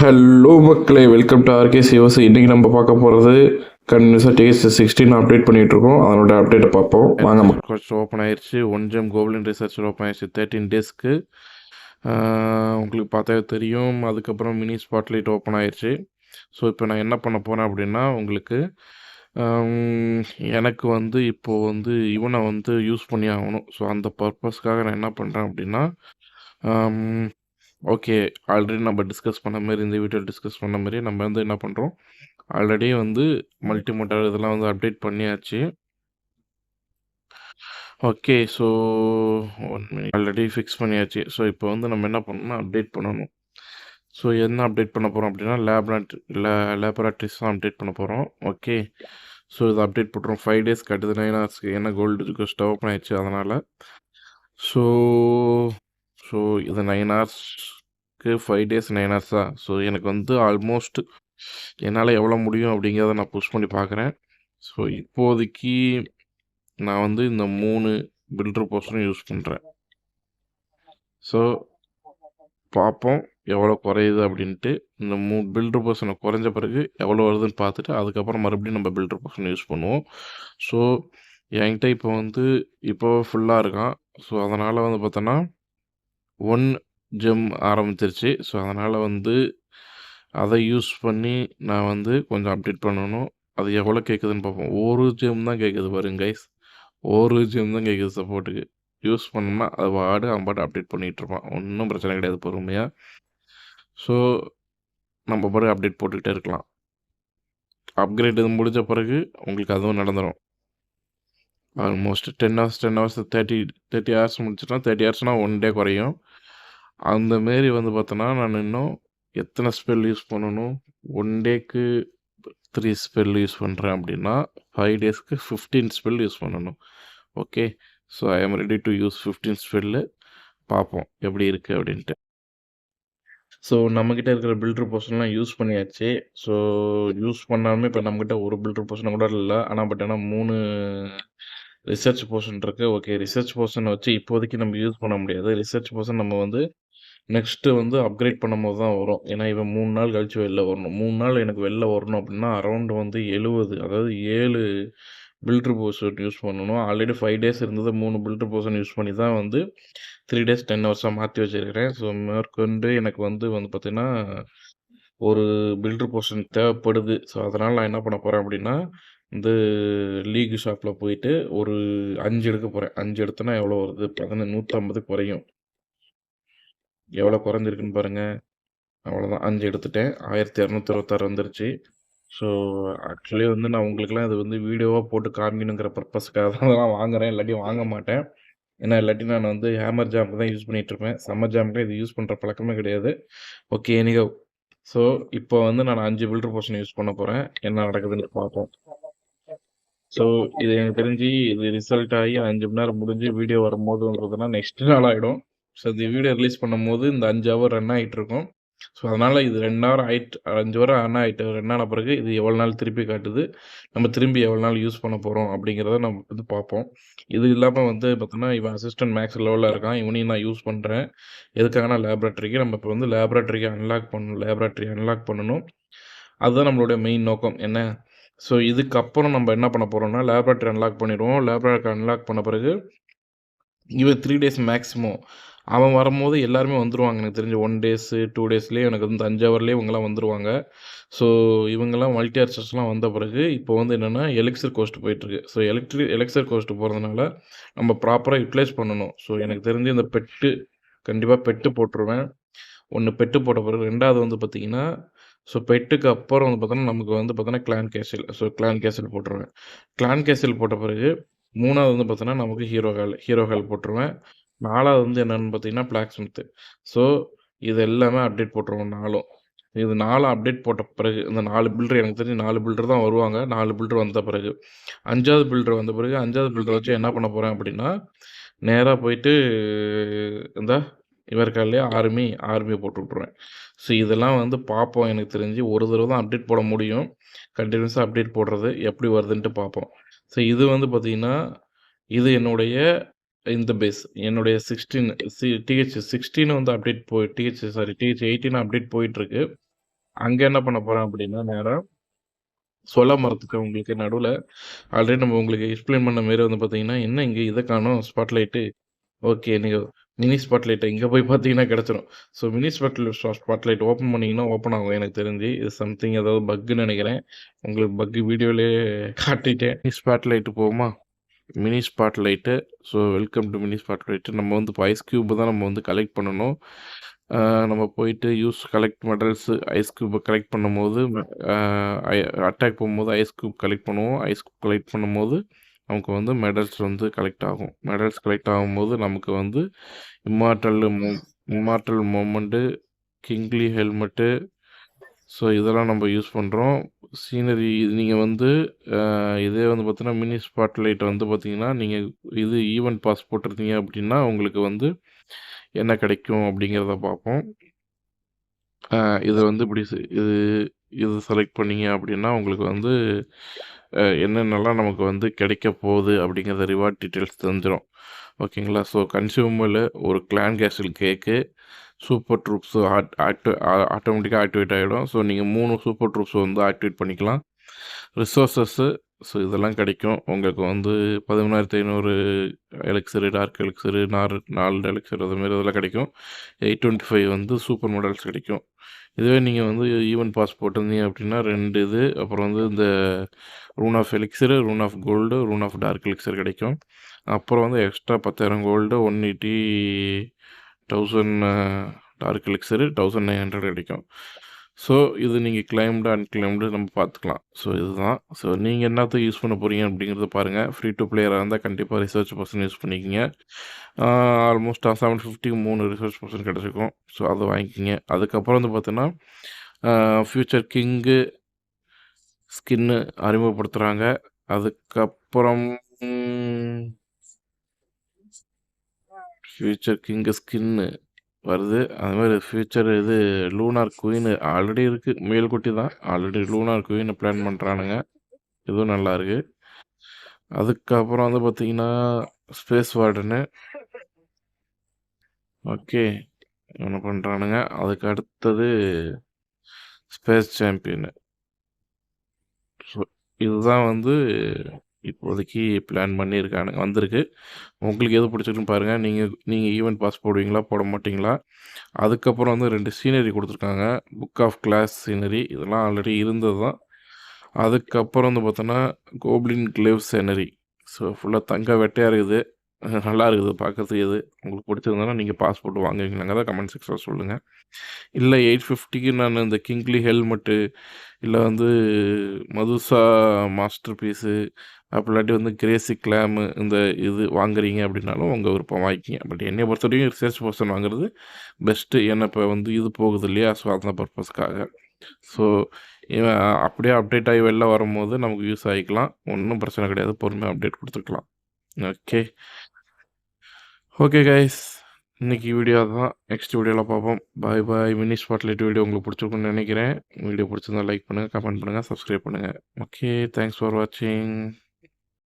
Hello மக்களே, welcome to RK Sivas. இன்றைக்கி நம்ம பார்க்க போகிறது கண்டினியூஸாக TS16 அப்டேட் பண்ணிகிட்ருக்கோம். அதனோட அப்டேட்டை பார்ப்போம் வாங்க. கோர்ஸ் ஓப்பன் ஆயிடுச்சு. 1 கோல்டன் ரிசர்ச் ஓப்பன் ஆயிடுச்சு 13 டேஸ்க்கு. உங்களுக்கு பார்த்தாவே தெரியும். அதுக்கப்புறம் மினி ஸ்பாட்லைட் ஓப்பன் ஆயிடுச்சு. ஸோ இப்போ நான் என்ன பண்ண போகிறேன் அப்படின்னா, உங்களுக்கு எனக்கு வந்து இப்போது வந்து இவனை வந்து யூஸ் பண்ணி ஆகணும். ஸோ அந்த பர்பஸ்க்காக நான் என்ன பண்ணுறேன் அப்படின்னா, ஓகே, ஆல்ரெடி நம்ம டிஸ்கஸ் பண்ண மாரி, இந்த வீடியோவில் டிஸ்கஸ் பண்ண மாரி நம்ம வந்து என்ன பண்ணுறோம், ஆல்ரெடி வந்து மல்டிமோட்டார் இதெல்லாம் வந்து அப்டேட் பண்ணியாச்சு. Okay, so 1 minute already fix பண்ணியாச்சு. ஸோ இப்போ வந்து நம்ம என்ன பண்ணணும்னா அப்டேட் பண்ணணும். ஸோ என்ன அப்டேட் பண்ண போகிறோம் அப்படின்னா, லேபரேட்டரிஸ் தான் அப்டேட் பண்ண போகிறோம். ஓகே, ஸோ இதை அப்டேட் பண்ணுறோம். 5 டேஸ் காட்டுது 9 ஹவர்ஸ்க்கு. ஏன்னா கோல்டு கோஸ்ட் ஓப்பன் ஆயிடுச்சு அதனால். ஸோ ஸோ இது 9 ஹவர்ஸ்க்கு 5 டேஸ் 9 ஹவர்ஸா? ஸோ எனக்கு வந்து ஆல்மோஸ்ட் என்னால் எவ்வளோ முடியும் அப்படிங்கிறத நான் புஷ் பண்ணி பார்க்குறேன். ஸோ இப்போதைக்கு நான் வந்து இந்த 3 பில்டர் போர்ஷனும் யூஸ் பண்ணுறேன். ஸோ பார்ப்போம் எவ்வளோ குறையுது அப்படின்ட்டு. இந்த பில்டர் போர்ஷனை குறைஞ்ச பிறகு எவ்வளோ வருதுன்னு பார்த்துட்டு அதுக்கப்புறம் மறுபடியும் நம்ம பில்டர் போர்ஷனை யூஸ் பண்ணுவோம். ஸோ என்கிட்ட இப்போ வந்து இப்போ ஃபுல்லாக இருக்கான். ஸோ அதனால் வந்து பார்த்தோன்னா 1 ஜெம் ஆரம்பிச்சிருச்சு. ஸோ அதனால் வந்து அதை யூஸ் பண்ணி நான் வந்து கொஞ்சம் அப்டேட் பண்ணணும். அது எவ்வளோ கேட்குதுன்னு பார்ப்போம். 1 ஜெம் தான் கேட்குது பாருங்க கைஸ். 1 ஜெம் தான் கேட்குது சப்போர்ட்டுக்கு. யூஸ் பண்ணோம்னா அது அவன் பாட்டு அப்டேட் பண்ணிகிட்ருப்பான். ஒன்றும் பிரச்சனை கிடையாது பொறுமையாக. ஸோ நம்ம பாட்டு அப்டேட் போட்டுக்கிட்டே இருக்கலாம். அப்கிரேட் இது முடிஞ்ச பிறகு உங்களுக்கு அதுவும் நடந்துடும். ஆல்மோஸ்ட் 10 ஹவர்ஸ் 30 ஹவர்ஸ் முடிச்சுட்டா 30 ஹவர்ஸ்னால் 1 டே குறையும். அந்தமாரி வந்து பார்த்தோன்னா நான் இன்னும் எத்தனை ஸ்பெல் யூஸ் பண்ணணும், 1 டேக்கு 3 ஸ்பெல் யூஸ் பண்ணுறேன் அப்படின்னா 5 டேஸ்க்கு 15 ஸ்பெல் யூஸ் பண்ணணும். Okay, so I am ready to use 15 spell. பார்ப்போம் எப்படி இருக்குது அப்படின்ட்டு. ஸோ நம்மக்கிட்ட இருக்கிற பில்டர் போர்ஷன்லாம் யூஸ் பண்ணியாச்சு. ஸோ யூஸ் பண்ணாலுமே இப்போ நம்மக்கிட்ட ஒரு பில்டர் போர்ஷன் கூட இல்லை. ஆனால் பட் ஆனால் 3 ரிசர்ச் போர்ஷன் இருக்குது. ஓகே, ரிசர்ச் போர்ஷனை வச்சு இப்போதைக்கு நம்ம யூஸ் பண்ண முடியாது. ரிசர்ச் போர்ஷன் நம்ம வந்து நெக்ஸ்ட்டு வந்து அப்கிரேட் பண்ணும்போது தான் வரும். ஏன்னா இவன் 3 நாள் கழிச்சு வெளில வரணும். 3 நாள் எனக்கு வெளில வரணும் அப்படின்னா அரௌண்ட் வந்து 70, அதாவது 7 பில்டர் போர்ஷன் யூஸ் பண்ணணும். ஆல்ரெடி 5 டேஸ் இருந்தது. 3 பில்டர் போர்ஷன் யூஸ் பண்ணி தான் வந்து 3 டேஸ் 10 ஹவர்ஸாக மாற்றி வச்சுருக்கிறேன். ஸோ மேற்கொண்டு எனக்கு வந்து பார்த்தீங்கன்னா ஒரு பில்டர் போர்ஷன் தேவைப்படுது. ஸோ அதனால் நான் என்ன பண்ண போகிறேன் அப்படின்னா, இந்த லீக் ஷாப்பில் போயிட்டு ஒரு 5 எடுக்க போகிறேன். 5 எடுத்தோன்னா எவ்வளோ வருது? 150 குறையும். எவ்வளோ குறைஞ்சிருக்குன்னு பாருங்கள். அவ்வளோதான், 5 எடுத்துட்டேன். 1226 வந்துருச்சு. ஸோ ஆக்சுவலி வந்து நான் உங்களுக்குலாம் இது வந்து வீடியோவாக போட்டு காமிக்கணுங்கிற பர்பஸ்க்காக தான் அதெல்லாம் வாங்குகிறேன். இல்லாட்டி வாங்க மாட்டேன். ஏன்னா இல்லாட்டி நான் வந்து ஹேமர் ஜாம்க்கு தான் யூஸ் பண்ணிகிட்ருப்பேன். சம்மர் ஜாம்க்கு இது யூஸ் பண்ணுற பழக்கமே கிடையாது. Okay, anyhow. ஸோ இப்போ வந்து நான் 5 பில்டர் போர்ஷன் யூஸ் பண்ண போகிறேன். என்ன நடக்குதுன்னு பார்ப்போம். ஸோ இது எனக்கு தெரிஞ்சு இது ரிசல்ட் ஆகி 5 மணி நேரம் முடிஞ்சு வீடியோ வரும்போது வந்து பார்த்தீங்கன்னா நெக்ஸ்ட் நாள் ஆகிடும். ஸோ இந்த வீடியோ ரிலீஸ் பண்ணும்போது இந்த 5 ஹவர் ரன் ஆகிட்டுருக்கும். ஸோ அதனால் இது 2 ஹவர் ஆகிட்டு 5 ஹவர் ரன் ஆகிட்டு ரன் ஆன பிறகு இது எவ்வளோ நாள் திருப்பி காட்டுது, நம்ம திரும்பி எவ்வளோ நாள் யூஸ் பண்ண போகிறோம் அப்படிங்கிறத நம்ம வந்து பார்ப்போம். இது இல்லாமல் வந்து பார்த்தோன்னா இவன் அசிஸ்டன்ட் மேக்ஸ் லெவலில் இருக்கான். இவனையும் நான் யூஸ் பண்ணுறேன். எதுக்காகனா லேபரேட்டரிக்கு நம்ம இப்போ வந்து லேபரேட்டரி அன்லாக் பண்ணணும். அதுதான் நம்மளுடைய மெயின் நோக்கம். என்ன? ஸோ இதுக்கப்புறம் நம்ம என்ன பண்ண போகிறோம்னா லேபரேட்டரி அன்லாக் பண்ணிடுவோம். லேபரேட்டரி அன்லாக் பண்ண பிறகு இவன் 3 டேஸ் மேக்ஸிமம். அவன் வரும்போது எல்லாருமே வந்துருவாங்க. எனக்கு தெரிஞ்சு 1 டேஸு 2 டேஸ்லேயே எனக்கு வந்து 5 ஹவர்லேயே இவங்கலாம் வந்துருவாங்க. ஸோ இவங்கெல்லாம் மல்டி ஆர்ச்சர்ஸ்லாம் வந்த பிறகு இப்போ வந்து என்னென்னா எலிக்சர் கோஸ்ட் போயிட்டுருக்கு. ஸோ எலிக்சர் கோஸ்ட் போகிறதுனால நம்ம ப்ராப்பராக யூட்டிலைஸ் பண்ணணும். ஸோ எனக்கு தெரிஞ்சு இந்த கண்டிப்பாக பெட்டு போட்டுருவேன். 1 பெட்டு போட்ட பிறகு 2வது வந்து பார்த்திங்கன்னா, ஸோ பெட்டுக்கு அப்புறம் வந்து பார்த்தோன்னா நமக்கு வந்து பார்த்தோன்னா கிளான் கேசில். ஸோ கிளான் கேசில் போட்டுருவேன். கிளான் கேசில் போட்ட பிறகு 3வது வந்து பார்த்தோன்னா நமக்கு ஹீரோ ஹேல் போட்டுருவேன். 4வது வந்து என்னென்னு பார்த்தீங்கன்னா பிளாக் ஸ்மித்து. ஸோ இது எல்லாமே அப்டேட் போட்டுருவோம் 4ம். இது 4 அப்டேட் போட்ட பிறகு இந்த 4 பில்டர் எனக்கு தெரிஞ்சு 4 பில்டர் தான் வருவாங்க. 4 பில்டர் வந்த பிறகு 5வது பில்டர் வந்த பிறகு 5வது பில்டர் வச்சு என்ன பண்ண போகிறேன் அப்படின்னா, நேராக போயிட்டு இந்த இவர் இருக்கா இல்லையா ஆர்மி போட்டு விட்ருவேன். ஸோ இதெல்லாம் வந்து பார்ப்போம். எனக்கு தெரிஞ்சு ஒரு தடவை தான் அப்டேட் போட முடியும். கண்டினியூஸாக அப்டேட் போடுறது எப்படி வருதுன்ட்டு பார்ப்போம். ஸோ இது வந்து பார்த்திங்கன்னா இது என்னுடைய இந்த பேஸ் என்னுடைய 16 TH16 வந்து அப்டேட் TH18 அப்டேட் போயிட்டுருக்கு. அங்கே என்ன பண்ண போகிறேன் அப்படின்னா நேராக சொல்ல மரத்துக்கு உங்களுக்கு நடுவில் ஆல்ரெடி நம்ம உங்களுக்கு எக்ஸ்பிளைன் பண்ண மாரி வந்து பார்த்தீங்கன்னா என்ன இங்கே இதை காணோம் ஸ்பாட்லைட்டு ஓகே நீங்கள் மினி ஸ்பாட்லைட்டை இங்கே போய் பார்த்தீங்கன்னா கிடச்சிரும். ஸோ மினி ஸ்பாட்லைட் ஓப்பன் பண்ணிங்கன்னா ஓப்பன் ஆகும் எனக்கு தெரிஞ்சு. இது சம்திங் ஏதாவது பக்குன்னு நினைக்கிறேன். உங்களுக்கு பக்கு வீடியோலேயே காட்டிட்டேன். மினி ஸ்பாட்லைட்டு போகுமா? Mini spotlight. So welcome to mini spotlight. நம்ம வந்து இப்போ ஐஸ் க்யூப் தான் நம்ம வந்து கலெக்ட் பண்ணணும். நம்ம போயிட்டு கலெக்ட் மெடல்ஸு ஐஸ் க்யூப்பை கலெக்ட் பண்ணும்போது அட்டாக் போகும்போது ஐஸ் க்யூப் கலெக்ட் பண்ணுவோம். ஐஸ் க்யூப் கலெக்ட் பண்ணும்போது நமக்கு வந்து மெடல்ஸ் வந்து கலெக்ட் ஆகும். மெடல்ஸ் கலெக்ட் ஆகும்போது நமக்கு வந்து immortal moment, kingly helmet, so இதெல்லாம் நம்ம யூஸ் பண்ணுறோம். சீனரி நீங்கள் வந்து இதே வந்து பார்த்தீங்கன்னா மினி ஸ்பாட்லைட் வந்து பார்த்தீங்கன்னா நீங்கள் இது ஈவென்ட் பாஸ் போட்டிருந்தீங்க அப்படின்னா உங்களுக்கு வந்து என்ன கிடைக்கும் அப்படிங்கிறத பார்ப்போம். இதை வந்து இப்படி இது செலக்ட் பண்ணீங்க அப்படின்னா உங்களுக்கு வந்து என்னென்னலாம் நமக்கு வந்து கிடைக்க போகுது அப்படிங்கிறத ரிவார்ட் டீட்டெயில்ஸ் தெரிஞ்சிடும். ஓகேங்களா? ஸோ கன்சியூமரில் ஒரு கிளான் கேஷில் கேக்கு, சூப்பர் ட்ரூப்ஸு ஆட்டோமேட்டிக்காக ஆக்டிவேட் ஆகிடும். ஸோ நீங்கள் 3 சூப்பர் ட்ரூப்ஸ் வந்து ஆக்டிவேட் பண்ணிக்கலாம். ரிசோர்ஸஸ்ஸு ஸோ இதெல்லாம் கிடைக்கும். உங்களுக்கு வந்து 11,500 எலக்ஸரு, டார்க் எலக்ஸரு, 4 எலக்ஸர் அதுமாரி இதெல்லாம் கிடைக்கும். 825 வந்து சூப்பர் மெடல்ஸ் கிடைக்கும். இதுவே நீங்கள் வந்து ஈவென்ட் பாஸ் போட்டிருந்தீங்க அப்படின்னா 2 இது அப்புறம் வந்து இந்த rune of elixir, rune of gold, rune of dark elixir கிடைக்கும். அப்புறம் வந்து எக்ஸ்ட்ரா 10,000 கோல்டு, 180,000 டார்க் எலிக்ஸரு, 1900 கிடைக்கும். ஸோ இது நீங்கள் கிளைம்டு அன்கிளைம்டு நம்ம பார்த்துக்கலாம். ஸோ இதுதான். ஸோ நீங்கள் என்னத்தை யூஸ் பண்ண போகிறீங்க அப்படிங்கிறத பாருங்கள். ஃப்ரீ டு பிளேயராக இருந்தால் கண்டிப்பாக ரிசர்ச் பர்சன் யூஸ் பண்ணிக்கிங்க. ஆல்மோஸ்ட் 750க்கு 3 ரிசர்ச் பர்சன் கிடச்சிருக்கும். ஸோ அதை வாங்கிக்கிங்க. அதுக்கப்புறம் வந்து பார்த்தீங்கன்னா ஃப்யூச்சர் கிங்கு ஸ்கின்னு அறிமுகப்படுத்துகிறாங்க. அதுக்கப்புறம் ஃப்யூச்சர் கிங்கு ஸ்கின்னு வருது. அது மாதிரி ஃப்யூச்சர் இது லூனார் குயின் ஆல்ரெடி இருக்குது. மேல்குட்டி தான். ஆல்ரெடி லூனார் குயினை பிளான் பண்ணுறானுங்க. இதுவும் நல்லாயிருக்கு. அதுக்கப்புறம் வந்து பார்த்திங்கன்னா ஸ்பேஸ் வார்டனு ஓகே என்ன பண்ணுறானுங்க. அதுக்கு அடுத்தது ஸ்பேஸ் சாம்பியனு. ஸோ இதுதான் வந்து இப்போதைக்கு பிளான் பண்ணியிருக்கானுங்க வந்திருக்கு. உங்களுக்கு எது பிடிச்சிருக்குன்னு பாருங்கள். நீங்கள் ஈவென்ட் பாஸ் போடுவீங்களா போட மாட்டிங்களா? அதுக்கப்புறம் வந்து 2 சீனரி கொடுத்துருக்காங்க. புக் ஆஃப் கிளாஸ் சீனரி இதெல்லாம் ஆல்ரெடி இருந்தது தான். அதுக்கப்புறம் வந்து பார்த்தோன்னா கோப்ளின் கிளேவ் சீனரி. ஸோ ஃபுல்லாக தங்க வெட்டையாக இருக்குது. நல்லா இருக்குது பார்க்குறதுக்கு. இது உங்களுக்கு பிடிச்சிருந்ததுன்னா நீங்கள் பாஸ் போட்டு வாங்குவீங்களாங்க தான் கமெண்ட் செக்ஷனில் சொல்லுங்கள். இல்லை 850க்கு நான் இந்த கிங்லி ஹெல்மெட்டு இல்லை வந்து மதுசா மாஸ்டர் பீஸு அப்படி வந்து கிரேசி கிளாமு இந்த இது வாங்குறீங்க அப்படின்னாலும் உங்கள் விருப்பம் வாங்கிக்கிங்க. பட் என்னை பொறுத்த வரைக்கும் ரிசர்ச் பர்சன் வாங்குறது பெஸ்ட்டு. ஏன்னா இப்போ வந்து இது போகுது இல்லையா? ஸோ அந்த பர்பஸ்க்காக. ஸோ இவன் அப்படியே அப்டேட் ஆகி வெளில வரும்போது நமக்கு யூஸ் ஆகிக்கலாம். ஒன்றும் பிரச்சனை கிடையாது. பொறுமையாக அப்டேட் கொடுத்துக்கலாம். ஓகே ஓகே கைஸ், இன்றைக்கி வீடியோ தான். நெக்ஸ்ட் வீடியோவில் பார்ப்போம். பாய் பாய். மினி ஸ்பாட்லைட் வீடியோ உங்களுக்கு பிடிச்சிருக்குன்னு நினைக்கிறேன். வீடியோ பிடிச்சிருந்தா லைக் பண்ணுங்கள், கமெண்ட் பண்ணுங்கள், சப்ஸ்கிரைப் பண்ணுங்கள். ஓகே, தேங்க்ஸ் ஃபார் வாட்சிங்.